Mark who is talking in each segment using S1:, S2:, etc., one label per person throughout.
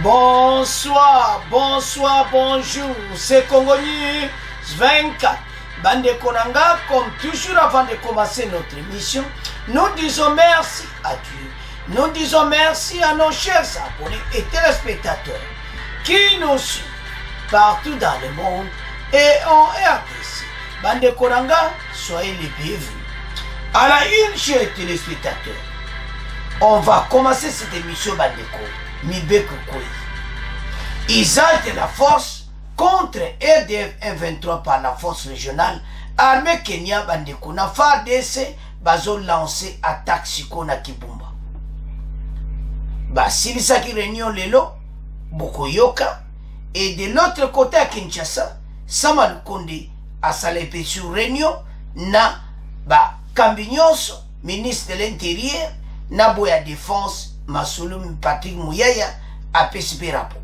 S1: Bonsoir, bonsoir, bonjour, c'est Congolais 24. Bande Konanga, comme toujours avant de commencer notre émission, nous disons merci à Dieu. Nous disons merci à nos chers abonnés et téléspectateurs qui nous suivent partout dans le monde et en RDC. Bande Konanga, soyez les bienvenus. À la une, chers téléspectateurs, on va commencer cette émission Bandeko. Ils ont de la force contre RDF 123 par la force régionale. Armée Kenya Bandeko na FARDC bazo lancé attaque siko na Kibumba. Basilisa ki réunion lelo Bokoyoka et de l'autre côté à Kinshasa Sama Lukonde a salépé sur réunion na Kambinyoso ministre de l'Intérieur na Boya Défense Masoulou Patrick Mouyaya a PCP rapport.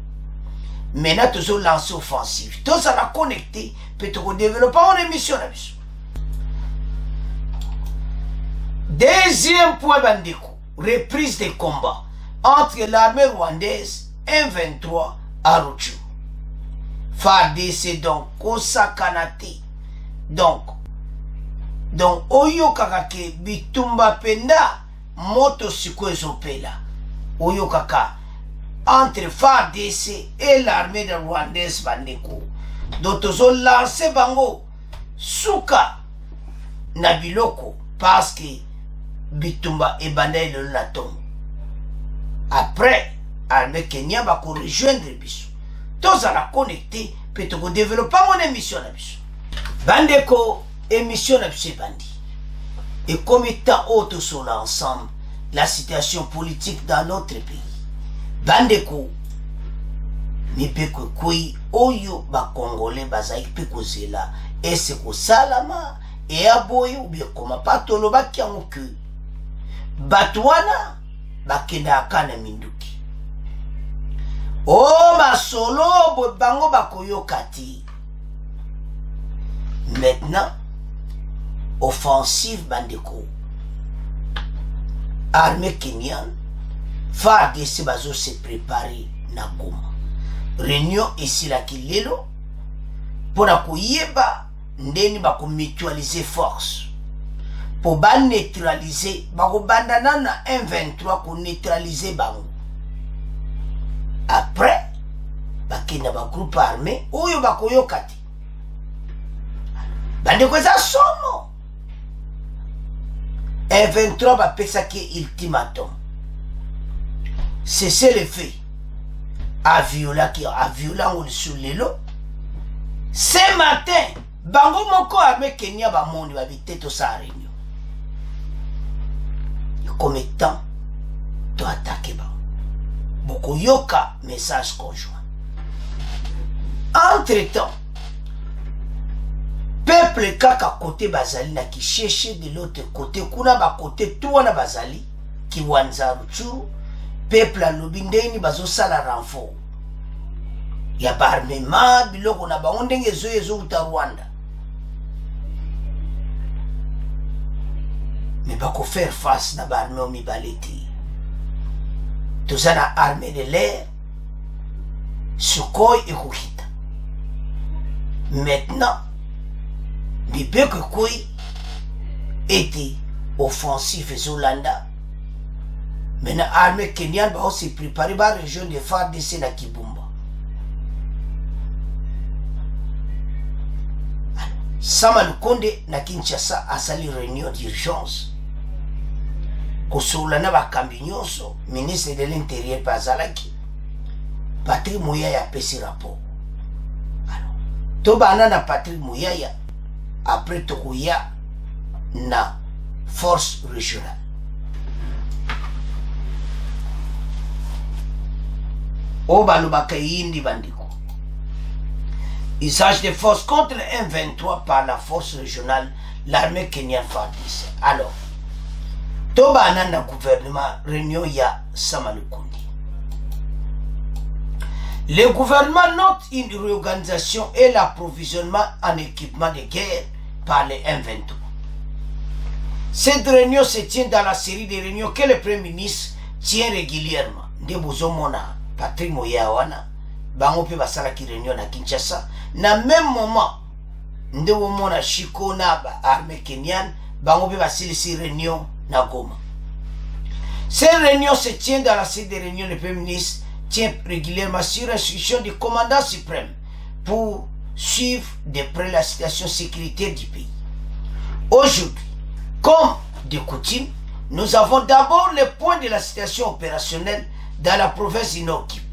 S1: Maintenant, tous ont lancé offensive. Tous on a connecté, peut-être développer une émission. Deuxième point, Bandeko, reprise des combats entre l'armée rwandaise M23 à Rutshuru. FARDC donc, Kosakanate. Donc, Oyo Kakake, Bitumba Penda, Moto Siko Ezopela. Oyo Kaka. Entre FARDC et l'armée de rwandaise Bandeko. Donc, ils ont lancé Bango Souka Nabiloko parce que Bitumba et Bandai le Laton. Après, l'armée Kenya va rejoindre Bissou. Tous à la connecter, peut-être développer mon émission. Bandeko, émission Bandi. Et comme étant autres sur l'ensemble, la situation politique dans notre pays. Bandeko mipeko kui oyo ba Congolais bazaiki peko zela ese ko salama e aboye ubie koma patolo bakiango ke batwana bakenda akana minduki o masolo bo bango bakoyokati. Maintenant offensive Bandeko armée kenyane FARDC bazo se préparer na Goma. Réunion ici la kilelo pour la koyeba ndeni bako mutualiser force pour ba neutraliser bako bandana na M23 ko neutraliser bango. Après bakina ba groupe armé oyo bako yokati bande ko za somo M23 ba pesa ki ultimatum. C'est le fait. A viola sur le lot. Ce matin, Bango Moko avec Kenya Bamondi va vite tout ça réunion. Comme étant, tu attaquer Bango. Beaucoup yoka message conjoint. Entre-temps, peuple kaka côté Bazali na qui cherchait de l'autre côté, kuna ba côté tout wana Bazali qui wanza Rutshuru. Peuple à l'obindeni bazo sala renfort. Ya barmema biloko na baondenge zo uta Rwanda. Mais bako faire face na barme omi baleti. Tout ça na armée de l'air, Sukhoi et Kukita. Maintenant, Bibeke Koi était offensif et Zolanda. Maintenant, l'armée kenyane va aussi préparer la région de FARDC na Kibumba. Sama Lukonde na Kinshasa a sali réunion d'urgence. Kosoula na Bakambinyoso, ministre de l'Intérieur Pazalaki. Patrick Mouyaya a pesi rapport. Alors, Tobana na Patrick Mouyaya après Tokoya na force régionale. Il s'agit de forces contre le M23 par la force régionale, l'armée kenyane FARDC. Alors, Toba na gouvernement réunion ya Samalukundi. Le gouvernement note une réorganisation et l'approvisionnement en équipement de guerre par les M23. Cette réunion se tient dans la série de réunions que le Premier ministre tient régulièrement. De Bozomona Patrick Moya wana bango pe basala ki réunion na Kinshasa na même moment nde womona Chiko na ba armée kenyane bango pe basilisi réunion na Goma. Ces réunions se tiennent dans la salle de réunion. Le Premier ministre tient régulièrement sur instruction du commandant suprême pour suivre de près la situation sécuritaire du pays. Aujourd'hui, comme de coutume, nous avons d'abord le point de la situation opérationnelle dans la province du Nord Kivu.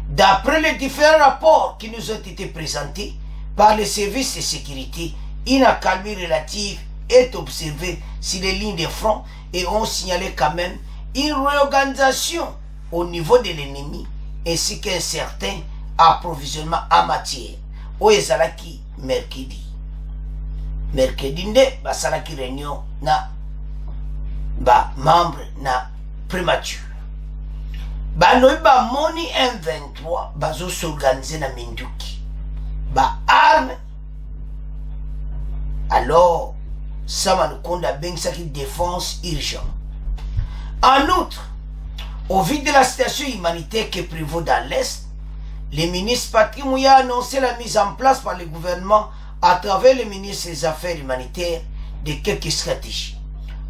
S1: D'après les différents rapports qui nous ont été présentés par les services de sécurité, une accalmie relative est observée sur les lignes de front et on signalé quand même une réorganisation au niveau de l'ennemi ainsi qu'un certain approvisionnement en matière. Oezalaki mercredi. Mercredi nde basalaki réunion na ba membre na prémature. Banoyi ba moni M23 bazo s'organiser na Minduki. Ba arme. Alors ça nous compte à bengisaki défense urgente. En outre, au vu de la situation humanitaire qui prévaut dans l'Est, le ministre Patrick Moya a annoncé la mise en place par le gouvernement à travers le ministre des Affaires humanitaires de quelques stratégies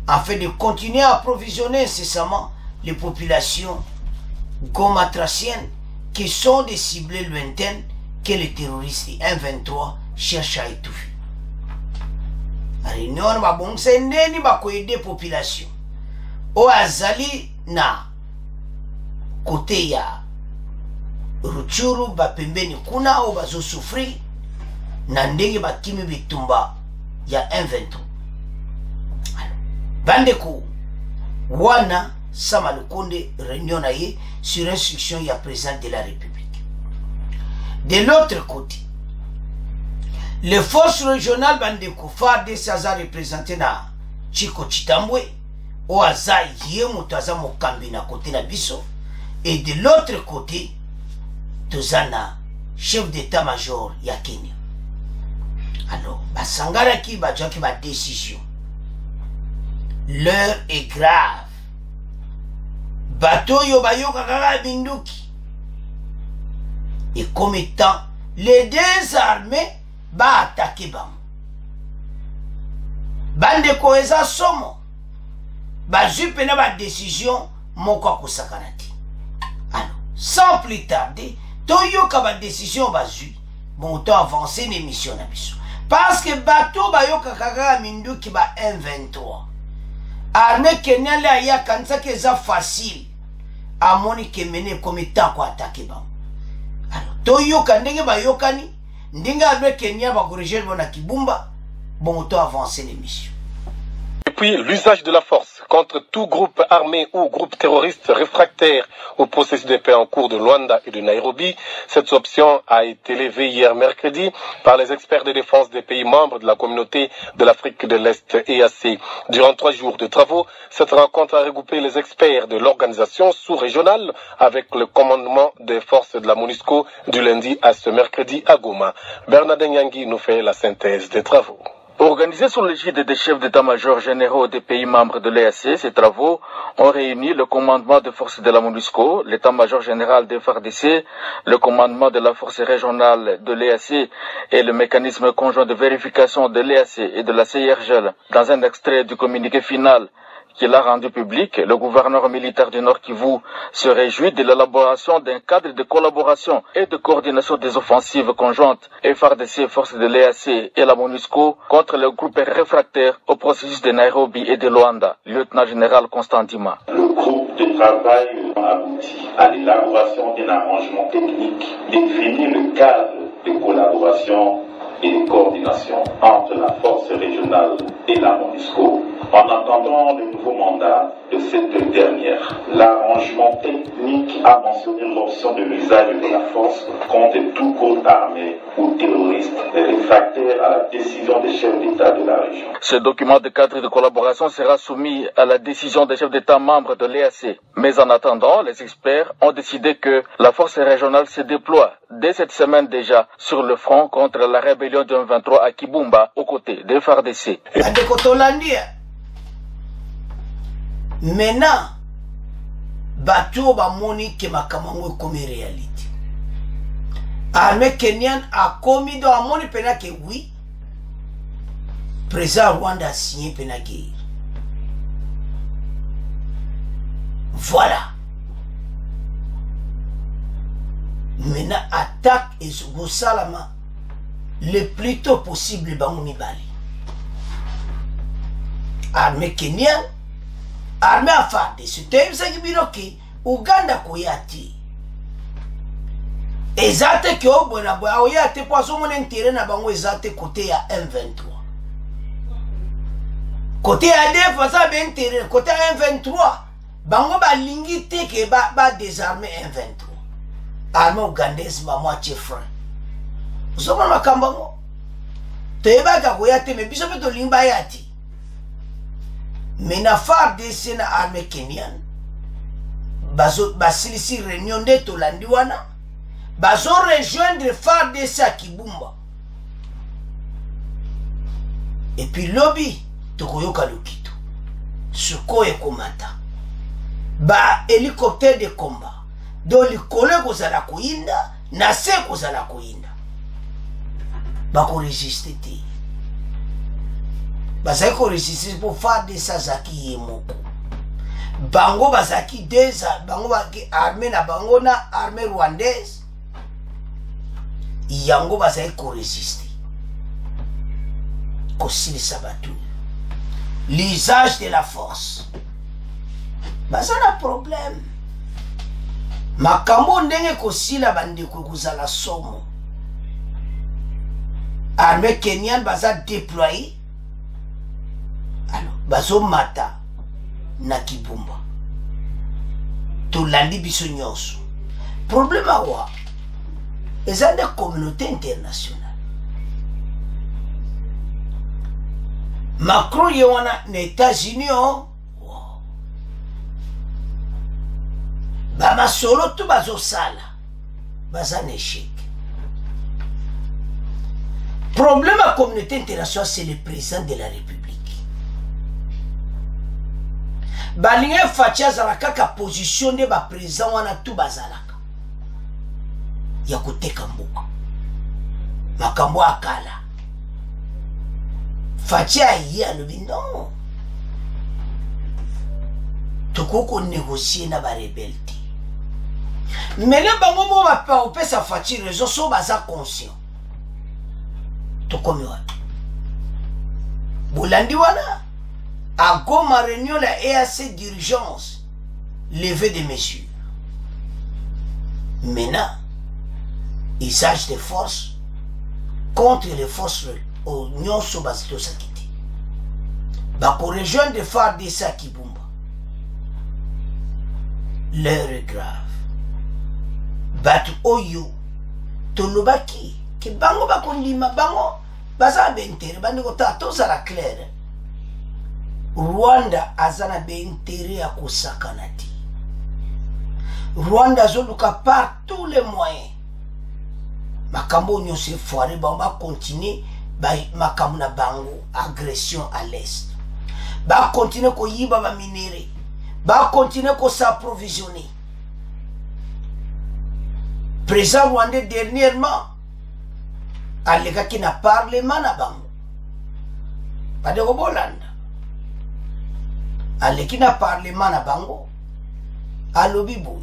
S1: afin de continuer à approvisionner incessamment les populations gomatraciennes qui sont des cibles lointaines que les terroristes M23 cherchent à étouffer. Réunion ba bongse ndeni ba ko aider population o azali na côté ya Ruchuru ba pembeni kuna o bazo souffrir na ndenge bakimi bitumba ya M23. Bandeko wana Sama Lukonde réunion na ye sur instruction ya président de la République. De l'autre côté, les forces régionales Bandeko FARDC saza représenté na Chiko Chitambwe o aza ye moto aza mokambi na côté na biso, et de l'autre côté tozana chef d'état-major ya Kenya. Alors basangara ki bajaki ba décision. L'heure est grave. Bateau yo bayoka kaka Minduki. Et comme étant les deux armées ba attaquer bam. Bande ko eza somo. Ba jupe na ba décision moko kosakanati. Alors, sans plus tarder, toyoka ba décision ba zu. Bon temps avancer l'émission na biso. Parce que bateau bayoka kaka Minduki ba M23. Armée Kenya la ya kanisa ke za facile. Amoni ke mene comme état ko attaquer bam. Alors, toyoka ndenge bayokani, ndenge armée Kenya ba corriger bona Kibumba, bon temps avancer l'émission.
S2: Depuis l'usage de la force contre tout groupe armé ou groupe terroriste réfractaire au processus de paix en cours de Luanda et de Nairobi, cette option a été levée hier mercredi par les experts de défense des pays membres de la communauté de l'Afrique de l'Est EAC. Durant 3 jours de travaux, cette rencontre a regroupé les experts de l'organisation sous-régionale avec le commandement des forces de la MONUSCO du lundi à ce mercredi à Goma. Bernard Nyangui nous fait la synthèse des travaux.
S3: Organisés sous l'égide des chefs d'état-major généraux des pays membres de l'EAC, ces travaux ont réuni le commandement des forces de la MONUSCO, l'état-major général des FARDC, le commandement de la force régionale de l'EAC et le mécanisme conjoint de vérification de l'EAC et de la CIRGL. Dans un extrait du communiqué final qu'il a rendu public, le gouverneur militaire du Nord Kivu se réjouit de l'élaboration d'un cadre de collaboration et de coordination des offensives conjointes FARDC, forces de l'EAC et la MONUSCO contre les groupes réfractaires au processus de Nairobi et de Luanda. Lieutenant-général Constantima.
S4: Le groupe de travail a abouti à l'élaboration d'un arrangement technique, définir le cadre de collaboration et de coordination entre la force régionale et la MONUSCO en attendant le nouveau mandat de cette dernière. L'arrangement technique a mentionné l'option de l'usage de la force contre tout groupe armé ou terroriste réfractaire à la décision des chefs d'État de la région.
S3: Ce document de cadre de collaboration sera soumis à la décision des chefs d'État membres de l'EAC. Mais en attendant, les experts ont décidé que la force régionale se déploie dès cette semaine déjà sur le front contre la rébellion du M23 à Kibumba aux côtés des FARDC.
S1: Maintenant, bato bamoni ke makambo comme réalité. Armée kenyan a commis do amoni pena ke oui. Président Rwanda a signé pena guerre. Voilà. Maintenant attaque et Salama le plus tôt possible bango mibali. Armée kenyan, armée afade, c'était ça qui biroki Uganda koyati. Ezate ke obona boya oyate poisson mon intérêt na bango ezate côté ya M23. Côté ya DF ça ben intérêt côté M23 bango ba lingi te ke ba désarmer M23. Armée ougandaise ba moitié frein. Uzoma makamba ngo. Teba ka koyate me biso peto limba yati. Mais na FARDC na armée kenyan basilisi réunion de tolandi wana bazo rejoindre FARDC à Kibumba et puis lobby tokoyoka lokito suko ekomata ba hélicoptère de combat do likole kozala koyinda na se kozala koyinda bako résister te bazaki ko résister pour FARDC zaki yemoko bango bazaki deza bango baki armée na bango na armée rwandaise yango bazaki ko résister ko silisa batu l'usage de la force bazana problème makambo ndenge ko sila bandeko kozala somo armée kenyan baza déployé alors bazo mata na Kibumba tolandi biso nyonso problème awa eza de communauté internationale Macron ye wana na États-Unis ba masolo tu bazo sala baza na échec. Problème à la communauté internationale, c'est le président de la République. Balinge fatia zalaka ka position de ba président wana tu bazalaka. Ya koteka mboka. Makambo akala. Fatia ya lobi non. Tokoko négocier na ba rebelle. Mais les bango mo ba pa opesa Fatia raison so baza conscient. Tokomi wa Bolandi wana a Goma réunion la EAC d'urgence levé des mesures. Maintenant usage de force contre les forces Union Sobasito Sakiti bako rejoindre FARDC à Kibumba. L'heure est grave batu oyo tolobaki que bango bakondima bango baza bentere bandiko tato za la claire Rwanda azana bentere ya kosakana ti Rwanda zoluka par tous les moyens makambo nyose foire ba continuer ba makambo na bango agression à l'est ba continuer ko yiba ba minéraux ba continuer ko s'approvisionner. Président rwandais dernièrement alega qui na parlement na bango pas de Bolanda ale qui na parlement na bango alobi boy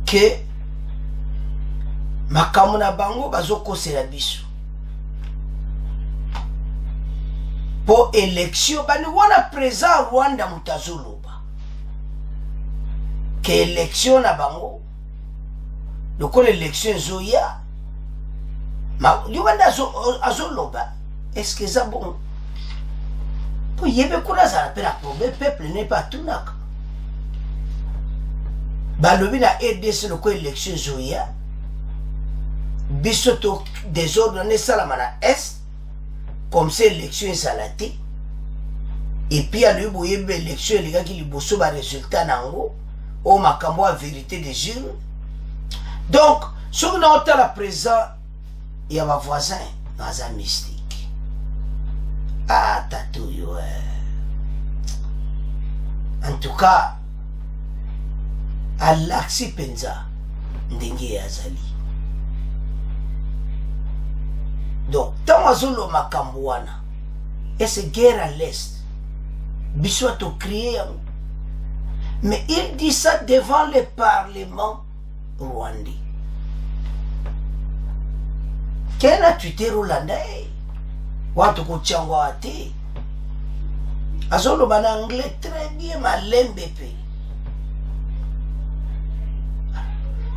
S1: que makamu na bango bazoko sela biso pour élection bani wana président Rwanda mutazoloba que élection na bango lokola élection zoya ma Uganda azoloba est-ce que ça bon pour yebe kuna za pela problème peuple n'est pas tout nak balobi na RDC lokola élection zoya bisoto désordre ne salamana est comme c'est élection salati et puis à lui boyebe élection les gars qui liboso ba résultat nango o makambo a vérité des jures. Donc, si on a la présent, il y a ma voisin dans un mystique. Ah, tatou, en tout cas, alaksi penza ndenge yazali. Donc tant azolo makambo wana et c'est guerre à l'est biso to créer, mais il dit ça devant le parlement rwandais. Kena Twitter Hollandais watu kuchangwa ate azolo bana anglais très bien malembe pe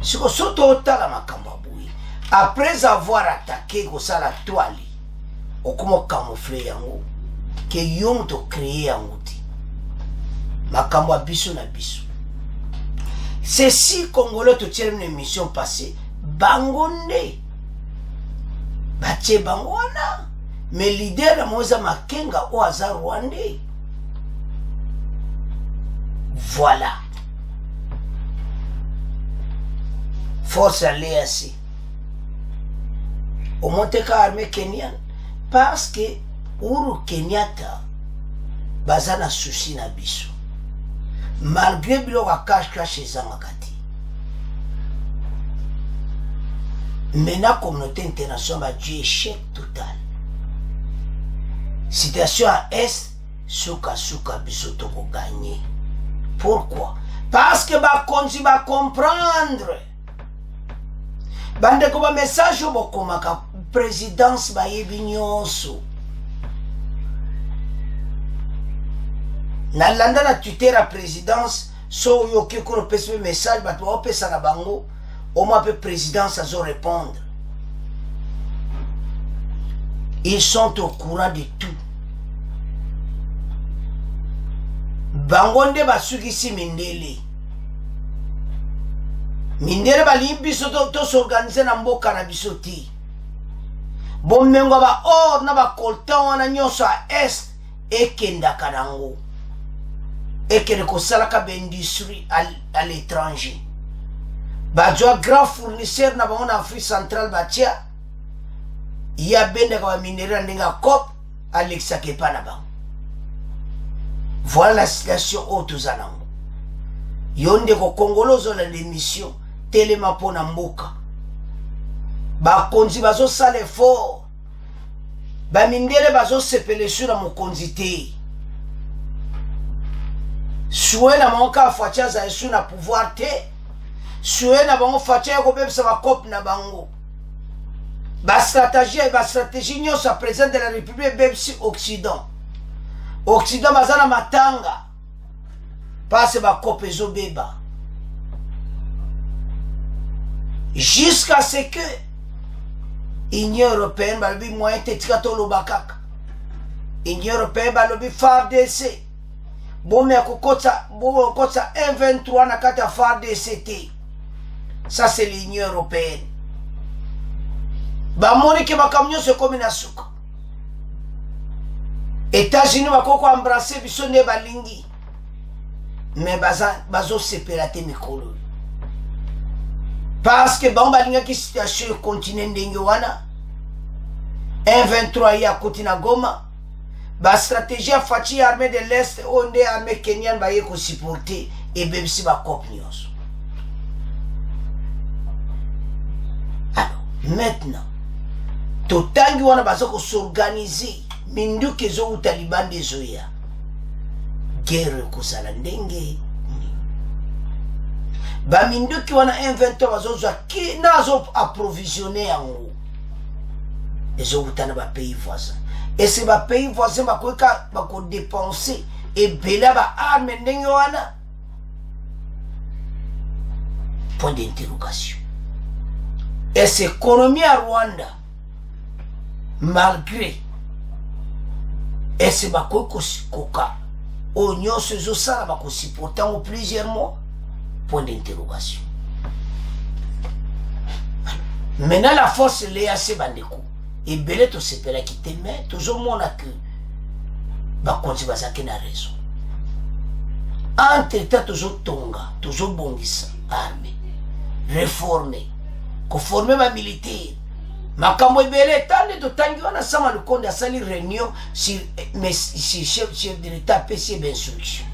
S1: siko soto otala makambo boui après avoir attaqué kosala toile okumo camoufler yango ke yom to créer yango ti makambo biso na biso. C'est si Congolais to tire une émission passée bangonde batie bangwana mais leader na Moza Makenga au hasard rwandais. Voilà. Force à l'EAC. Au Monteka armée kenyane parce que Uhuru Kenyatta bazana souci na biso. Malgré bilo ka cache ezangakati. Mais la communauté internationale a dû échec total. Situation à Est, souka bisoto ko gagner. Pourquoi? Parce que ba konzi ba comprendre. Bande ko ba message bo komaka présidence ba yebi nyonso. Na landa na Twitter la présidence so yo ki ko pese message ba to pesa na bango. Au moins peu présidence à répondre. Ils sont au courant de tout. Bangonde basugisi Mindele. Mindele bali biso to s'organiser na mboka na biso ti. Bomengo ba or na ba kolta wana nyonso a est ekenda kanango. Ekende ko salaka ba industrie à l'étranger. Badjoa grand fournisseur na bango na Afrique centrale batia ya bende kwa minéraux ndinga cop Alexa Kepa na bango. Voilà la situation autozanango. Yonde ko Congolozo la l'émission telema pona mboka. Ba konzi bazo sale fort. Ba mindele bazo sepele sur na mokonzi te. Soué na monka afatia za esu na pouvoir te. Soué na bango fatia ko bebsa ba cop na bango. Ba stratégie nyonso à président de la République bebsi Occident. Occident bazana matanga. Passe ba cop ezo beba. Jusqu'à ce que Union européenne balobi moyen tetika to lobakaka. Union européenne balobi FARDC. Bomé kokota 1-23 na kata FARDC. Ça c'est l'Union européenne. Ba moni ke bakamnyo se komi na suka. États-Unis bakoko embrasser biso ne balingi. Mais bazo sepelate mikolo. Parce que bon balinga ki situation continent ndenge wana 1-23 ya kotina Goma. Ba stratégie fati armée de l'Est onde armée kenyane ba yeko supporter et bebisi ba kopnios. Alors maintenant totangi wana bazoko s'organiser minduke zo utaliban de zoya guerre kusala ndenge ba minduki wana 1-23 bazozwa ki nazo approvisionner yango ezo utana ba pays voisins et c'est ba pays voisins bakoka bako dépenser et bela ba arme ndenge wana point d'interrogation. Et c'est économie à Rwanda malgré et c'est bakoko koka oignon se zo sala bako supporter en plusieurs mois point d'interrogation. Maintenant la force l'EAC bandeko et belé to sepela ki te mais toujours mona que bakonzi bazaki na raison. Entre temps toujours tonga toujours bongisa armée réformer conformer ma militaire makambo ebele tande to tangi wana sama le konde asali réunion sur mais si chef de l'état PC d'instruction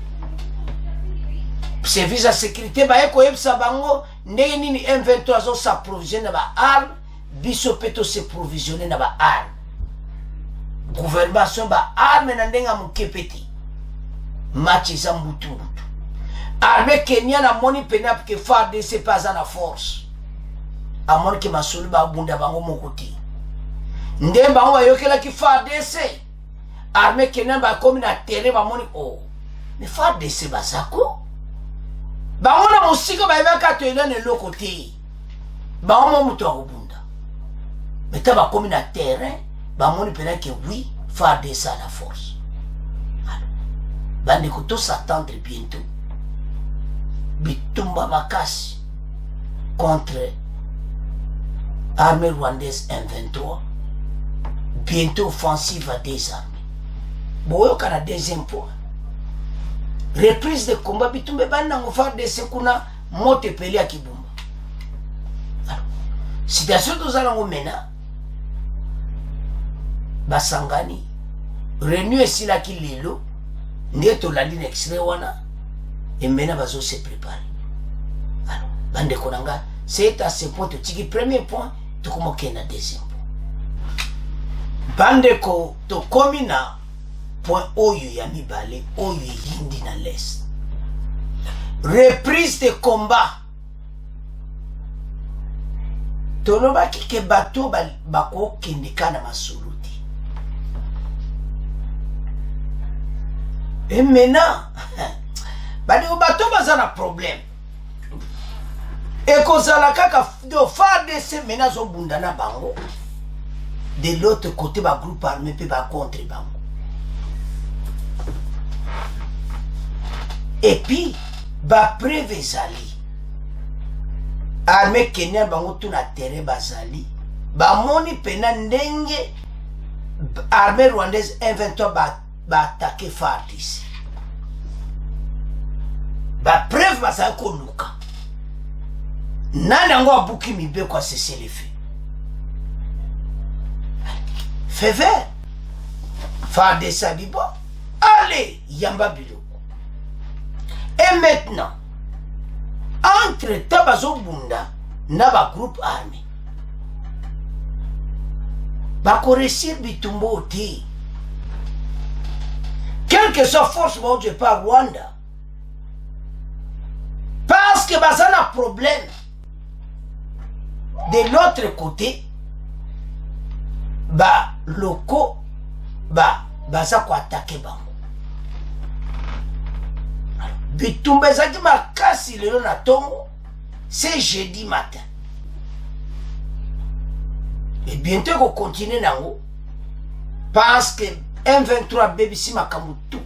S1: service de sécurité baye koyebisa bango ndenge nini M23 azo s'approvisionner ba armes biso peto se provisionner na ba armes gouvernement ba armes na ndenga mukepeti match za mbutu armée Kenya na moni penap ke FARDC pas na force amon ke masulu ba bunda bango mokoti ndemba bango bayokela ki FARDC armée Kenya ba komi na terrain ba moni oh mais FARDC basako bango na musika ba yaka toyela ne lokoti bango mutu akubunda meta ba komi na terrain ba moni penap ke oui FARDC a la force bande ko to s'attendre bientôt bitumba makasi contre armée rwandaise M23 bientôt offensive à des armées boyo kana deuxième point reprise de combat bitumbe banda ngofar de sekuna mote peli akibumba alors situation tozala ngomena basangani renew esila kilelo ndeto la ligne extrait wana et maintenant bazo se préparer alors bande konanga c'est à ce point tiki premier point to comme na deuxième point bande ko to komina point oyo ya mibale oyo yindi na l'est reprise de combat to no baki ke bato bako kindikana masuluti et maintenant badi bato bazana problème et kozala kaka de FARDC maintenant zo bundana bango de l'autre côté ba groupe armé pe ba contre bango et puis ba prévezali armée Kenya bango tuna terrain bazali ba moni pena ndenge armée rwandaise M23 ba attaquer FARDC ba preuve basa ko luka nana ngo abuki mibe kwa cesser les faits fait vert FARDC bibo allez yamba biloko et maintenant entre tabazo bunda na ba groupe armé ba ko réussir bitumbo ti quelle que soit force de par Rwanda parce que ça a un problème de l'autre côté ba loko ça ko attaquer bango bitumbe zaki makasi lelo na tongo c'est jeudi matin et bientôt ko continuer nango parce que M23 BBC makamutu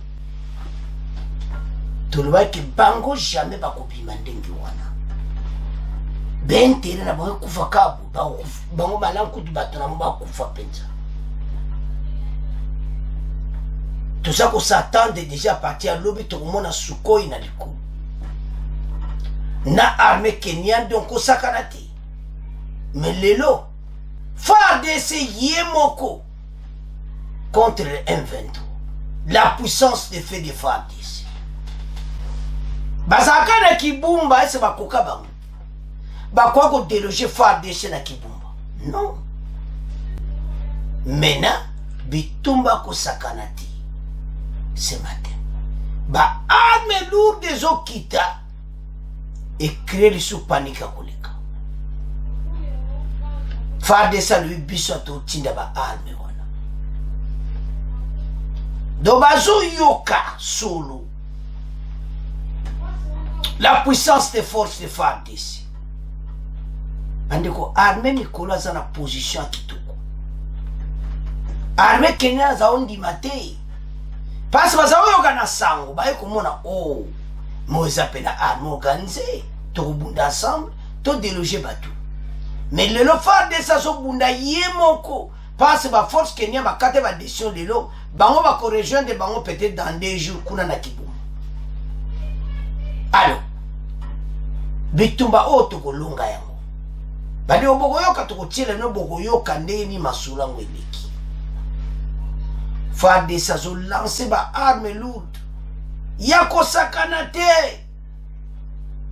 S1: toloba ki bango jamais bakobima ndenge wana bentere na bango kufa kabu bango malanku du batona mba kufa penza tout ça qu'on s'attendait déjà à partir à l'objet tout le monde a Sukhoi na liko na armée kenyane donc au sakanati mais lelo FARDC yemoko contre le M23 la puissance de fait de FARDC bazaka na kibumba ese bakoka bango bakwa ko déloger FARDC na kibumba non maintenant bitumba ko sakanati ce matin ba arme lourde des okita et créer le sous panique à koleka FARDC lui bisoto tinda ba arme wana do bazo yoka solo la puissance des forces de FARDC andeko arme mikolo za na position kitoko arme Kenya za ondi matei parce que ça yoka na sango ba ekomona oh moza pena arme organisée to bunda ensemble to déloger bateau mais le FARDC ça so bunda yemoko parce que ba force Kenya ba kate ba décision lelo bango ba ko rejoindre bango peut-être dans 2 jours kuna na Kibumu alors bitumba oto kolonga yango bali oboko yoka to kotiela no boko yoka ndeni masula ngweleki FARDC ça so lancer ba arme lourde yako sakana te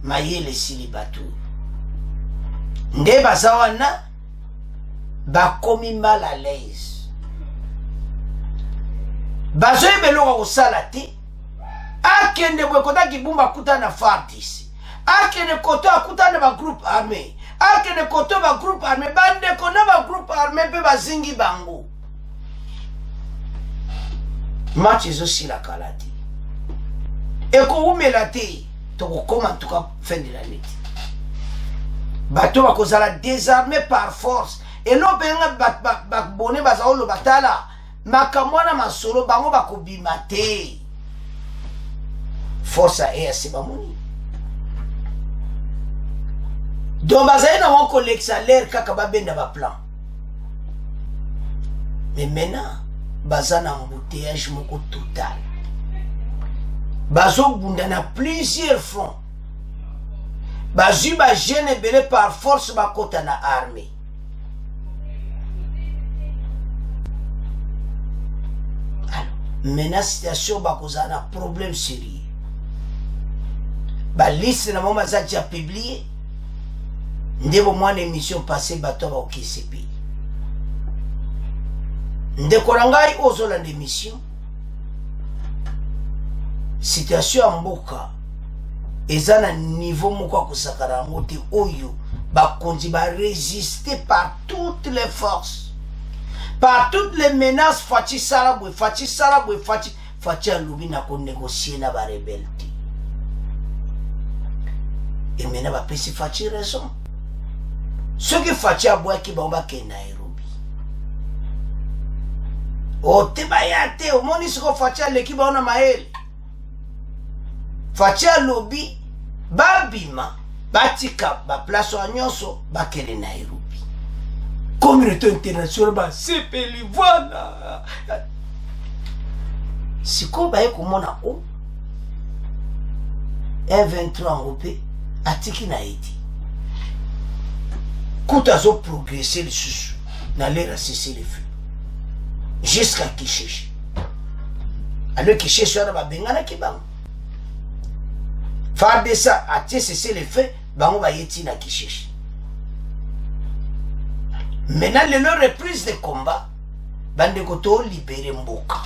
S1: mayele sili batu nde baza wana bakomi mal à l'aise bazoyebeloka kosala te akende boye kota kibumba akutana na FARDC akende koto akutana na bagroupe armé akende koto bagroupe armé bandeko na bagroupe armé mpe bazingi bango match ezosila kala te ekoumela te tokokoma ntuka fin de l'année te bato bakozala désarmé par force elobenga babone baza oloba tala makambo wana masolo bango bakobima te force ya EAC bamoni donc bazali na wan kolekisa l'air kaka babenda baplan mais maintenant baza na embouteillage moko total bazobunda na plusieurs fronts bazwi bagene ebele par force bakota na armée alors maintenant situation bakozala na problème sérieux baliste na mo baza dia publié nde bomwana émission passé bato baokisi epai ndeko na ngai ozolanda émission situation ya mboka eza na niveau moko ya kosakana yango te oyo bakonzi barésister par toutes les forces par toutes les menaces faci sala boye faci alobi na konégocie na barebele te e mena bapesi faci raison soki faci abwaki bango bakende na Nairobi ote baya te omoni siko faci aleki bango na mayele faci alobi babima batika baplace wa nyonso bakende na Nairobi communauté internationale basepeli voilà sikoyo baye komona o M23 yango mpe atiki na eti kuta azoprogresse lisusu na lera cesser le feu jusqu'à Kisheshi alors Kisheshi wana babenganaki bango FARDC atie cesser le feu bango bayeti na Kisheshi maintenant lelo reprise de combat bandeko to libere mboka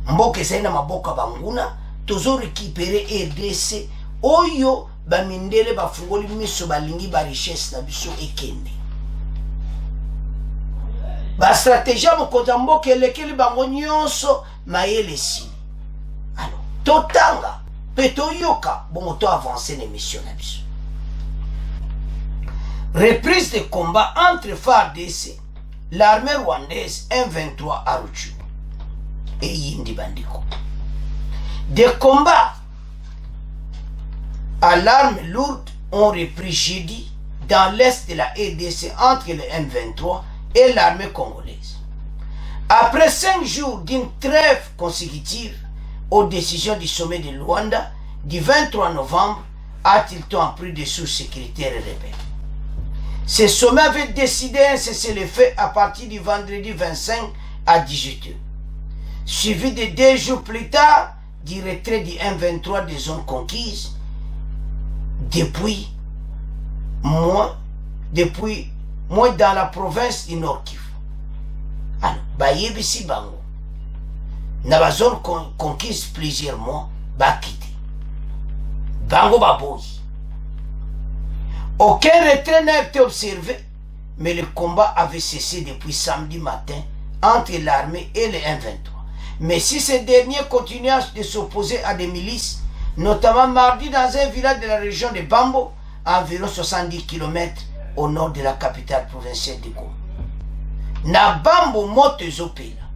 S1: mboka ezali na maboka banguna tozo récupérer RDC oyo bamindele bafungoli miso balingi ba richesse na biso ekende ba stratégie mokonza mboka elekeli bango nyonso mayele si alors totanga pe toyoka bongo to avancer na mission na biso reprise de combat entre FARDC l'armée rwandaise M23 à Rutshuru et Yindi Bandiko des combats à l'arme lourde ont repris jeudi dans l'est de la RDC entre le M23 et l'armée congolaise. Après 5 jours d'une trêve consécutive aux décisions du sommet de Luanda du 23 novembre, a-t-il en pris des sources sécuritaires et rebelles. Ce sommet avait décidé un cessez-le-feu à partir du vendredi 25 à 18h, suivi de 2 jours plus tard du retrait du M23 des zones conquises depuis moins dans la province du Nord Kivu. Alors, bayebisi bango na ba zone conquise plusieurs mois bakité bango baboyi. Aucun retrait n'a été observé, mais le combat avait cessé depuis samedi matin entre l'armée et le M23. Mais si ces derniers continuaient de s'opposer à des milices, notamment mardi dans un village de la région de Bambo, à environ 70 km au nord de la capitale provinciale de Goma. Na Bambo moto ezopela,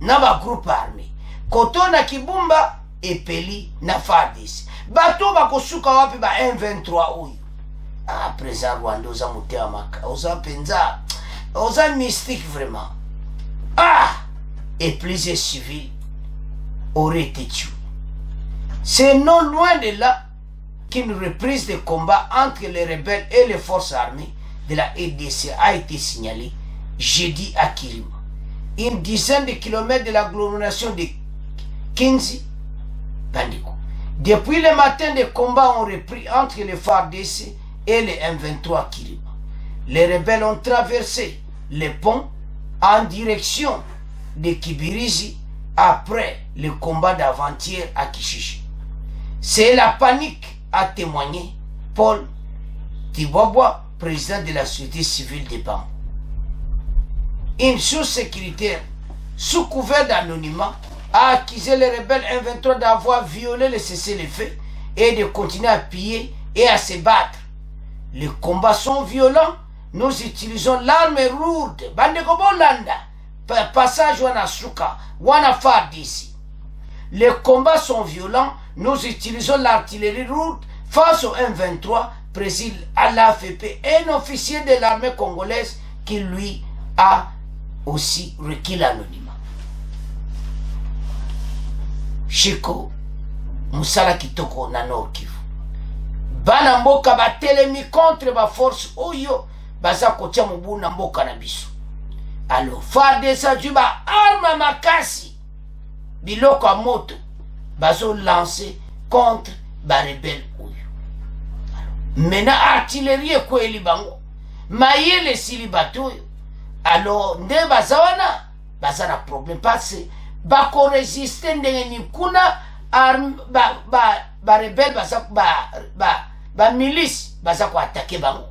S1: na ba groupe armé, koto na Kibumba epeli na FARDC. Bato bakosuka wapi ba M23 oyo. Ah, présent Rwanda oza motema maka, oza penza, oza mystique vraiment. Ah, et plusieurs civils auraient été tués. C'est non loin de là qu'une reprise de combat entre les rebelles et les forces armées de la RDC a été signalée jeudi à Kirima, une dizaine de kilomètres de l'agglomération de Kinzi Bandiko. Depuis le matin, des combats ont repris entre les FARDC et les M23 Kiriba. Les rebelles ont traversé les ponts en direction de Kibirizi après le combat d'avant-hier à Kishishi. C'est la panique, a témoigné Paul Tibwabwa, président de la société civile de Bambo. Une source sécuritaire, sous couvert d'anonymat, a accusé les rebelles M23 d'avoir violé le cessez-le-feu et de continuer à piller et à se battre. Les combats sont violents. Nous utilisons l'arme lourde. Bandekobolanda. Passage Wanasuka. Wanafard ici. Les combats sont violents. Nous utilisons l'artillerie lourde face au M23, précise à l'AFP, un officier de l'armée congolaise qui lui a aussi requis l'anonymat. Chiko Musala Kitoko na Nord Kivu. Bana mboka batelemi contre ba force oyo baza kotia mubu na mboka na biso. Alors FARDC juba arme makasi biloko a moto bazo lancer contre ba rebelle oyo. Mena artillerie kweli bango mayele sili batoyo. Alors nde bazawana bazana problème parce bako résister ndenge ni kuna ba rebelle ba milice baza ko attaquer bango,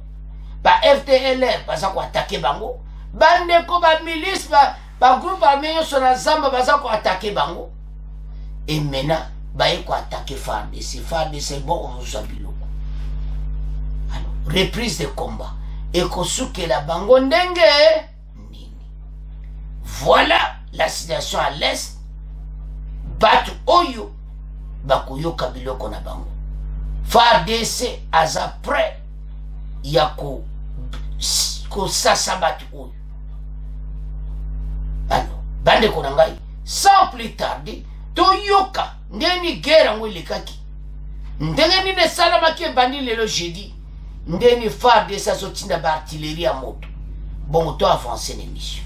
S1: ba FDLR baza ko attaquer bango, bandeko ba milice ba groupe armé yo na zamba baza ko attaquer bango, et maintenant ba ko attaquer FARDC. FARDC bon ozabiloko. Alors reprise de combat et kosuke la bango ndenge nini. Voilà la situation à l'est. Batu oyo bakuyoka biloko na bango. FARDC aza prêt yako sasa batu oyo. Alors bande konangai sans plus tarder toyoka ndeni guerre ngwele kaki ndenge ni ne salama ke bandi lelo jeudi ndeni FARDC azotinda ba artillerie à moto. Bon to avancer l'émission.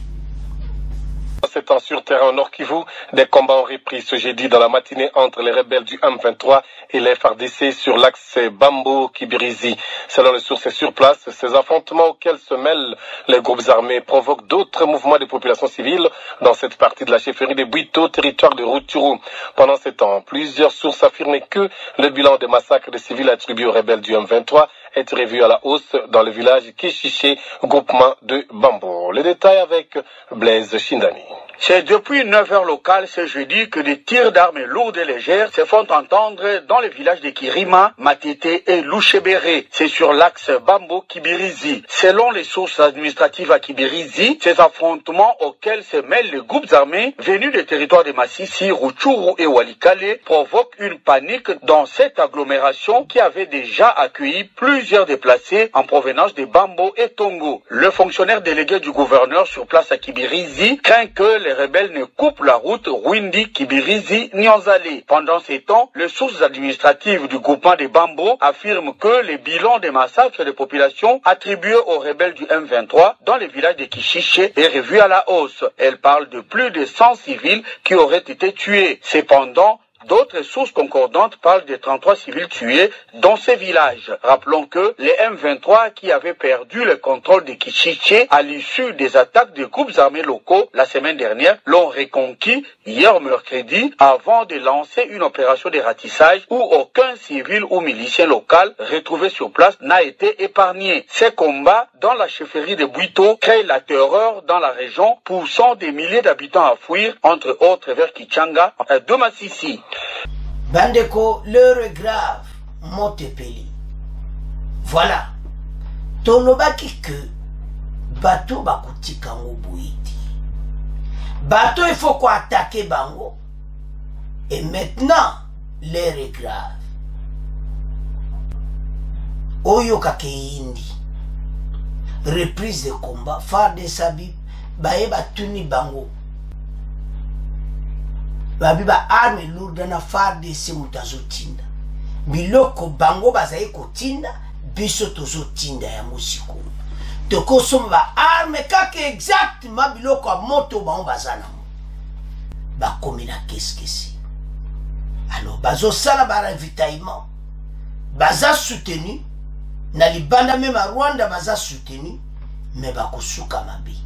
S2: C'est en sur terrain au Nord Kivu, des combats ont repris ce jeudi dans la matinée entre les rebelles du M23 et les FARDC sur l'axe Bambo-Kibirizi. Selon les sources sur place, ces affrontements auxquels se mêlent les groupes armés provoquent d'autres mouvements de populations civiles dans cette partie de la chefferie de Bwito, territoire de Rutshuru. Pendant ce temps, plusieurs sources affirmaient que le bilan des massacres de civils attribués aux rebelles du M23 est revu à la hausse dans le village Kishiché, groupement de Bambo. Les détails avec Blaise Shindani.
S5: C'est depuis 9h locales ce jeudi que des tirs d'armes lourdes et légères se font entendre dans les villages de Kirima, Matete et Louchebere. C'est sur l'axe Bambo-Kibirizi. Selon les sources administratives à Kibirizi, ces affrontements auxquels se mêlent les groupes armés venus des territoires de Massissi, Rutshuru et Walikale provoquent une panique dans cette agglomération qui avait déjà accueilli plusieurs déplacés en provenance de Bambo et Tongo. Le fonctionnaire délégué du gouverneur sur place à Kibirizi craint que les rebelles ne coupent la route Rwindi-Kibirizi-Nyanzale. Pendant ces temps, les sources administratives du groupement des Bambo affirment que le bilan des massacres des populations attribués aux rebelles du M23 dans les villages de Kishiché est revu à la hausse. Elles parlent de plus de 100 civils qui auraient été tués. Cependant, d'autres sources concordantes parlent de 33 civils tués dans ces villages. Rappelons que les M23 qui avaient perdu le contrôle de Kishiché à l'issue des attaques des groupes armés locaux la semaine dernière l'ont reconquis hier mercredi avant de lancer une opération de ratissage où aucun civil ou milicien local retrouvé sur place n'a été épargné. Ces combats dans la chefferie de Bwito créent la terreur dans la région, poussant des milliers d'habitants à fuir, entre autres vers Kichanga de Massissi.
S1: Bandeko, l'heure est grave, Motepeli. Voilà. Tolobaki que bateau bakutika ngobuiti. Bateau il faut qu'on attaque bango. Et maintenant, l'heure est grave. Oyo kakeindi. Reprise de combat. FARDC Sabib. Bae batuni bango. Babiba arme lourde na FARDC mutazotinda. Biloko bango bazaye kotinda, biso tozotinda ya musiko. Toko somo ba arme kake exactement biloko a moto bango bazana. Ba komina keskesi. alors bazo sala ba ravitaillement baza soutenu na libanda même à Rwanda baza soutenu mais bakosuka mabi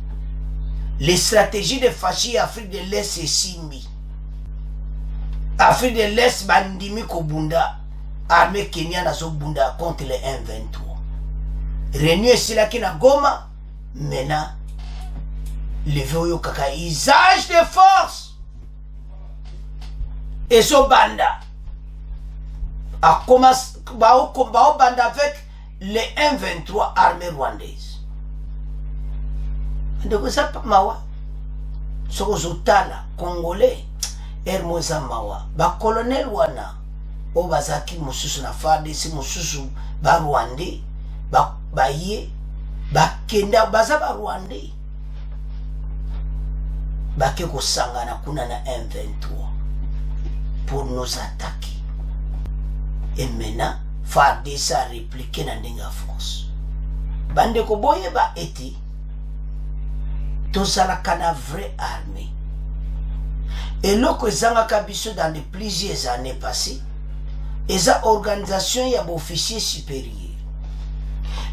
S1: les stratégies de Fachi Afrique de l'Est et Simbi Afrique de l'Est bandimi kobunda armée Kenya nazo bunda contre les M23 réunion sila kina Goma maintenant levé oyo kaka usage de force et so banda a commencé bao banda avec les M23 armées rwandaises ndeko ça mawa soko zotala congolais ermoza mawa ba colonel wana o bazaki mususu na FARDC mususu ba rwandais ba ye ba kenda baza ba rwandais bake kosangana kuna na M23 pour nous attaquer. Et maintenant, FARDC a répliqué dans la force. Bande ko boye ba eti tozala kana vraie armée. Et loko zanga kabiso dans les plusieurs années passées, eza organisation ya officier supérieur.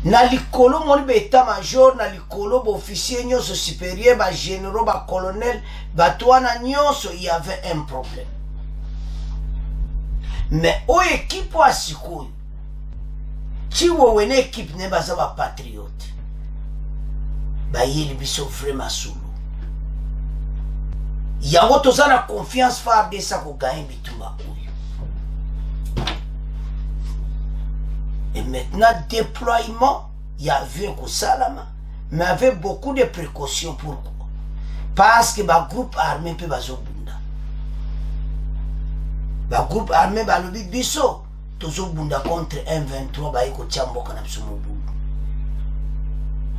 S1: Na likolo moni be état-major na likolo ba officier nyonso supérieur ba généraux ba colonel ba toana nyonso il y avait un problème. Mais o équipe wa sikoyo ti wo wene équipe ne baza ba patriote ba yeli biso vraiment solo yango tozana confiance FARDC ko gagner bitumba oyo. Et maintenant, déploiement, il y avait un salama, mais avec beaucoup de précautions. Pourquoi? Parce que le groupe armé peut pas bunda. Le groupe armé va le dire biso, toujours bunda contre M23, bah écoute tiambo kana bisumu.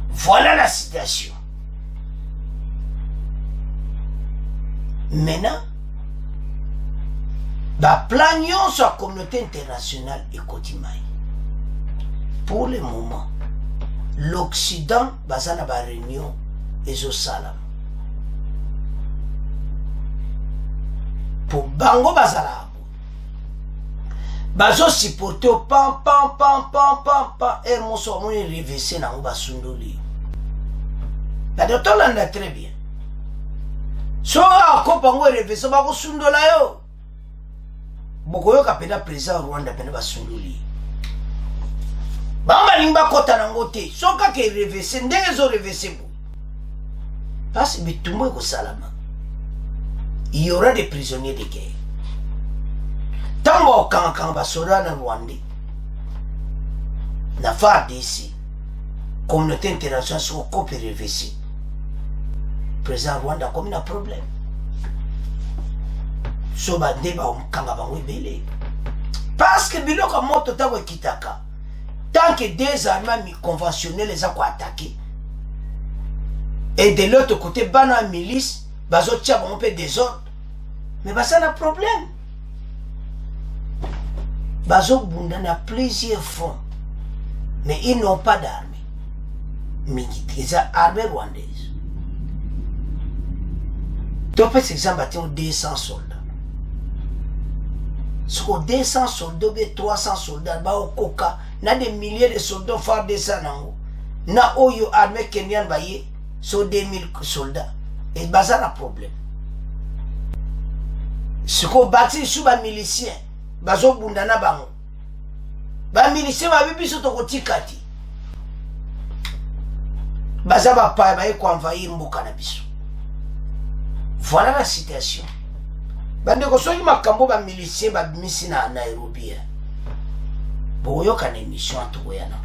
S1: Voilà la situation. Maintenant, bah planions sur la communauté internationale et Kotimaï. Pour le moment, l'Occident basana ba réunion ezo salam. Pour bango basala bazo supporter pam et mon somme reversé na ba sundoli. La docteur l'a très bien. So ko bango reversé ba ko sundola yo. Bokoyo kapenda président Rwanda pena ba sundoli. Bamba limba kota nangote soka ke reverser ndezo reverser bo parce que bitumbo ko salama il y aura des prisonniers de guerre tango kan basoda na Rwanda na FARDC communauté internationale so ko peut reverser président Rwanda comme un problème so ba ndeba kanga bango belé parce que biloko moto tawe kitaka. Tant que des armées conventionnelles les ont attaqués, et de l'autre côté, bana milice, bazo tia un peu désordre, mais ça n'a problème. Bazo bunda na plusieurs fonds, mais ils n'ont pas d'armée. Mais ils ont armée rwandaise. Donc, par exemple, ils ont 200 soldats. Sur 200 soldats, 300 soldats, ba au coca. Na des milliers de soldats FARDC nango na oyo armée kenyan baye so 2000 soldats et baza na problème ce qu'on bâti sous ba milicien bazo bunda na bango ba milicien ba bibiso to kotikati baza ba pa ba ko envahir mboka na biso. Voilà la situation. Bande ko so makambo ba milicien ba bimisi na Nairobi. Boyoka na émission atokoyana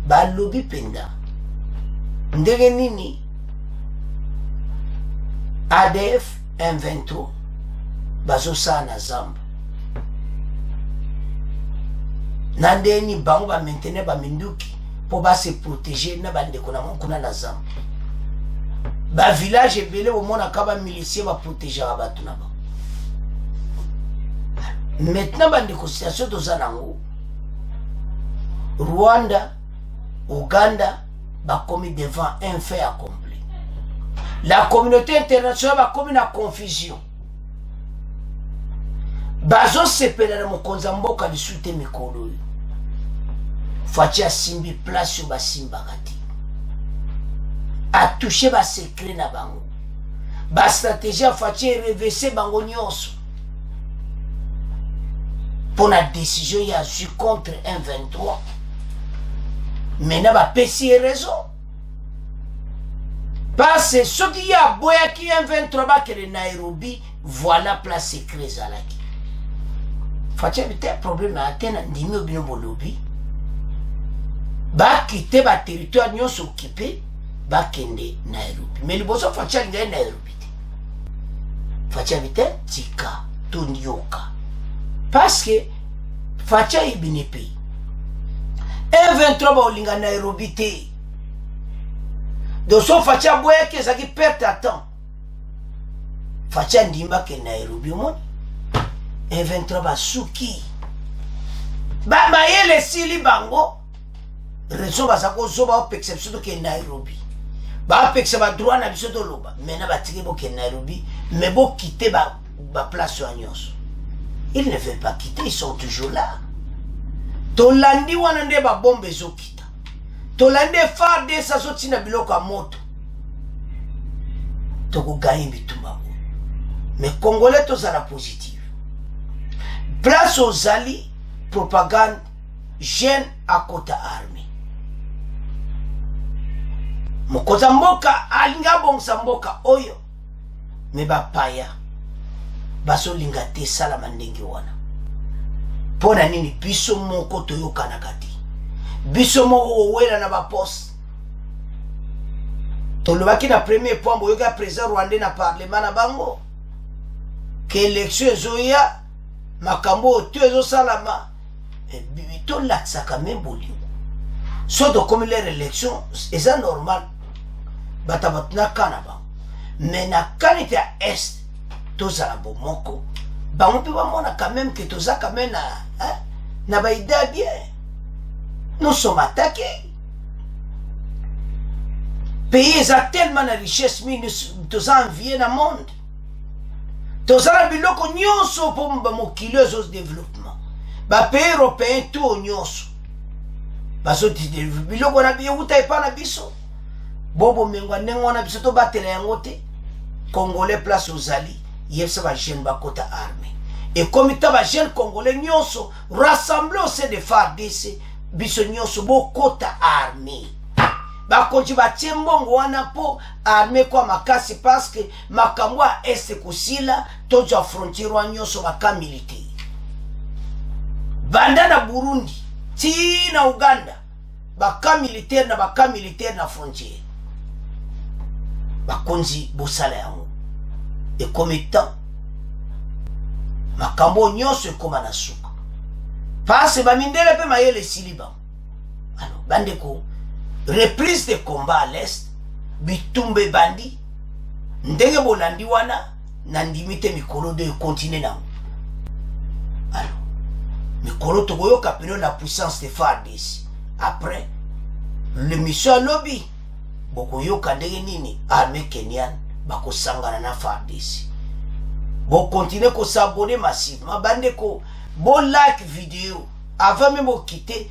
S1: balobi penda ndenge nini ADF M23 bazosa na Zamba na ndeni bango ba maintenir ba minduki po ba se protéger na bandeko na kuna na Zamba ba village ebele au mona kaba milicien ba protéger abatu na ba. Maintenant bandeko situation dozanango Rwanda, Ouganda, va commis devant un fait accompli. La communauté internationale va commis la confusion. bazo sepela na mokonza mboka lisute mikolo yo fachi asimbi place yo basimbaka te atouche basekret na bango bastratégie afachi erevese bango nyonso mpona décision ya azwi contre 123 mena bapesi ye raison parce soki ye aboyaki 123 bakele Nairobi voilà place secret ezalaki fachi abi te problème ate na ndimi obino bolobi bakite baterritoire nyonso okipe bakende Nairobi mais liboso fachi alingai Nairobi te fachi abi te tika tondioka parce que fachi ayebine pays 123 baolinga Nairobi te donc so fachi aboyaki ezalaki perte à temps fachi andimbake Nairobi omoni 123 basuki bamayele esili bango raison baza kozoba opekisa biso tokende Nairobi bapekisa badroit na biso toloba mena batiki bokende Nairobi mais bokite baplace ya nyonso ils ne veulent pas quitter, ils sont toujours là tolandi wana nde babombe ezokita tolandi FARDC azotina biloko ya moto tokoganye bitumba oyo mais congolais tozala positive place ozali propagande jeune akota armée mokonza mboka alinga bongisa mboka oyo me bapaya bazolinga te salama ndenge wana mpona nini biso moko toyokanaka te biso moko owela na baposte tolobaki na premier point boyoka président rwandais na parlement na bango ke élection ezoya makambo oyo to ezosalama tolakisaka me bolingo so tokomi lere élection eza normal bata batunaka na bango mais na kanite ya est tozala bomoko bango mpe bamona quand même que toza quand même na baida bien nous sommes attaqués pays eza tellement na richesse minus toza envié na monde tozala biloko nyonso mpo bamokili ezo développement bapays européen to nyonso bazodéveloppe biloko na euta epa na biso bobomengwa ndenge wana biso tobatela yango te congolais place ozali yebisa bajeune bakota armée ekomi ta bajeune congolais nyonso rassemble au sein de FARDC biso nyonso bokota armée bakonzi batie mbongo wana mpo armée kwa makasi parce que makambo ya este kosila tozwa frontière wa nyonso baka militaire banda na Burundi ti na Uganda baka militaire na frontière bakonzi bosala yango ekomi temps makambo nyonso ekoma na suka parce bamindele mpe mayele esili bango alors bandeko reprise de combat à l'est bitumbe bandi ndenge bolandi wana na ndimi te mikolo de continue nango alors mikolo tokoyoka peno la puissance de FARDC après le mission lobby bokoyoka ndenge nini armée kenyane bakosangana na FARDC bokontinue kosabone massivement bandeko bo like vidéo avant même okite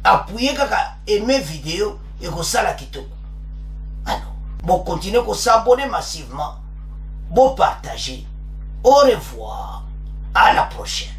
S1: appuyer kaka aimer vidéo et kosala kitoko alors bokontinue kosabone massivement bo partager au revoir à la prochaine.